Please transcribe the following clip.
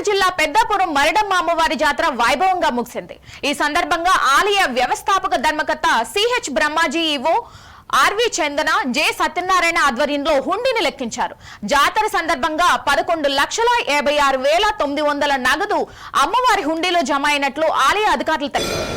జిల్లా పెద్దాపురం మరిడమ్మ అమ్మవారి జాతర వైభవంగా ముగిసింది. ఈ సందర్భంగా ఆలయ వ్యవస్థాపక ధర్మకర్త సిహెచ్ బ్రహ్మాజీ ఈవో ఆర్వి చందన జె సత్యనారాయణ ఆధ్వర్యంలో హుండీని లెక్కించారు. జాతర సందర్భంగా 11,56,900 నగదు అమ్మవారి హుండీలో జమ అయినట్లు ఆలయ అధికారులు తెలిపారు.